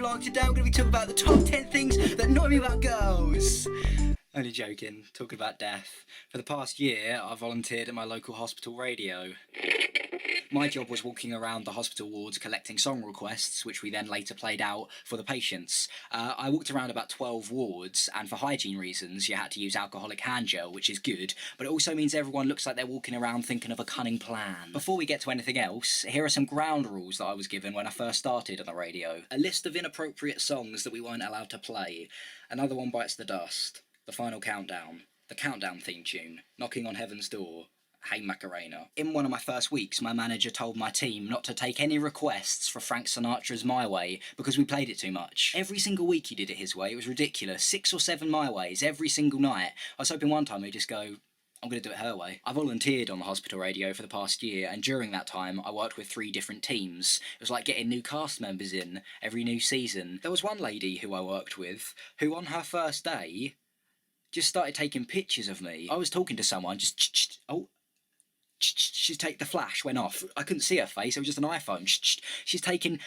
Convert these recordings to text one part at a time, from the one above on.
vlog. Today I'm going to be talking about the top 10 things that annoy me about girls. Only joking, talking about death. For the past year, I volunteered at my local hospital radio. My job was walking around the hospital wards collecting song requests, which we then later played out for the patients. I walked around about 12 wards, and for hygiene reasons, you had to use alcoholic hand gel, which is good, but it also means everyone looks like they're walking around thinking of a cunning plan. Before we get to anything else, here are some ground rules that I was given when I first started on the radio. A list of inappropriate songs that we weren't allowed to play. Another One Bites the Dust. The Final Countdown. The Countdown theme tune. Knocking on Heaven's Door. Hey Macarena. In one of my first weeks, my manager told my team not to take any requests for Frank Sinatra's My Way because we played it too much. Every single week he did it his way. It was ridiculous. 6 or 7 My Ways every single night. I was hoping one time he'd just go, I'm going to do it her way. I volunteered on the hospital radio for the past year, and during that time I worked with 3 different teams. It was like getting new cast members in every new season. There was one lady who I worked with who on her first day just started taking pictures of me. I was talking to someone, the flash went off. I couldn't see her face, it was just an iPhone. She's taking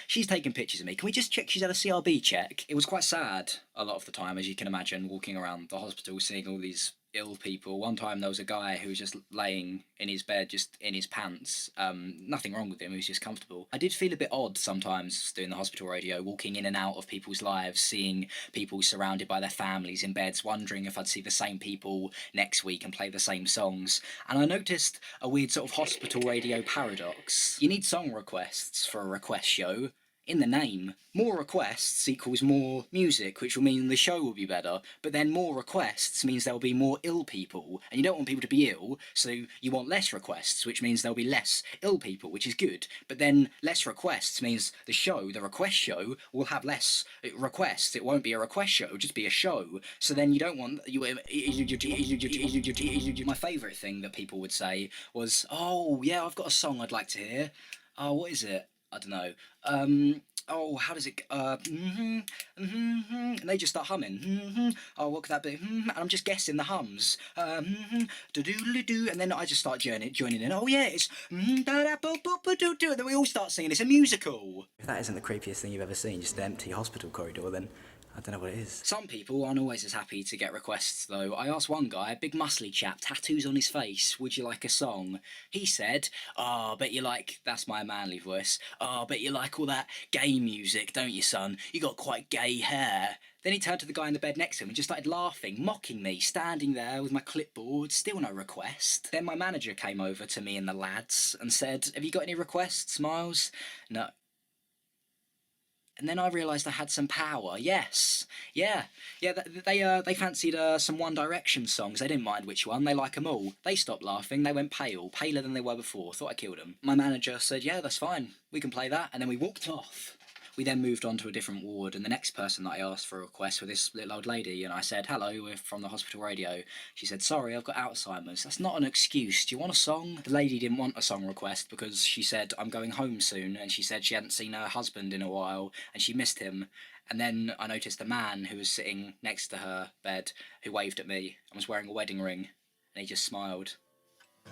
pictures of me. Can we just check she's had a CRB check? It was quite sad a lot of the time, as you can imagine, walking around the hospital seeing all these ill people. One time there was a guy who was just laying in his bed, just in his pants. Nothing wrong with him, he was just comfortable. I did feel a bit odd sometimes doing the hospital radio, walking in and out of people's lives, seeing people surrounded by their families in beds, wondering if I'd see the same people next week and play the same songs. And I noticed a weird sort of hospital radio paradox. You need song requests for a request show. In the name, more requests equals more music, which will mean the show will be better, but then more requests means there'll be more ill people, and you don't want people to be ill, so you want less requests, which means there'll be less ill people, which is good, but then less requests means the request show, will have less requests. It won't be a request show, it'll just be a show, so then you don't want... My favourite thing that people would say was, oh, yeah, I've got a song I'd like to hear. Oh, what is it? I don't know. Oh, how does it... and they just start humming. Oh, what could that be? And I'm just guessing the hums. Do-do-do-do, and then I just start joining in. Oh, yeah, it's... And then we all start singing. It's a musical. If that isn't the creepiest thing you've ever seen, just an empty hospital corridor, then... I don't know what it is. Some people aren't always as happy to get requests though. I asked one guy, a big muscly chap, tattoos on his face, would you like a song? He said, oh, I bet you like, that's my manly voice, oh, I bet you like all that gay music, don't you, son? You got quite gay hair. Then he turned to the guy in the bed next to him and just started laughing, mocking me, standing there with my clipboard, still no request. Then my manager came over to me and the lads and said, have you got any requests, Myles? No. And then I realised I had some power. Yes, yeah. They fancied some One Direction songs. They didn't mind which one. They like them all. They stopped laughing. They went pale, paler than they were before. Thought I killed them. My manager said, "Yeah, that's fine. We can play that." And then we walked off. We then moved on to a different ward, and the next person that I asked for a request was this little old lady, and I said, hello, we're from the hospital radio. She said, sorry, I've got Alzheimer's. That's not an excuse. Do you want a song? The lady didn't want a song request because she said, I'm going home soon, and she said she hadn't seen her husband in a while, and she missed him. And then I noticed a man who was sitting next to her bed, who waved at me, and was wearing a wedding ring, and he just smiled.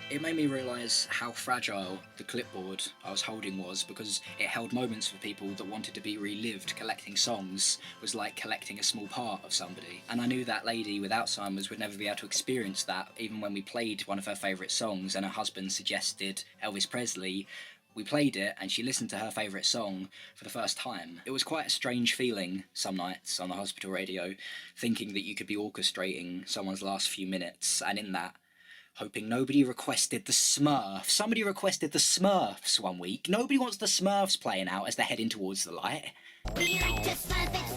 It made me realise how fragile the clipboard I was holding was, because it held moments for people that wanted to be relived. Collecting songs was like collecting a small part of somebody. And I knew that lady with Alzheimer's would never be able to experience that, even when we played one of her favourite songs and her husband suggested Elvis Presley. We played it and she listened to her favourite song for the first time. It was quite a strange feeling some nights on the hospital radio, thinking that you could be orchestrating someone's last few minutes, and in that, hoping nobody requested the Smurfs. Somebody requested the Smurfs one week. Nobody wants the Smurfs playing out as they're heading towards the light. We like to Smurf it.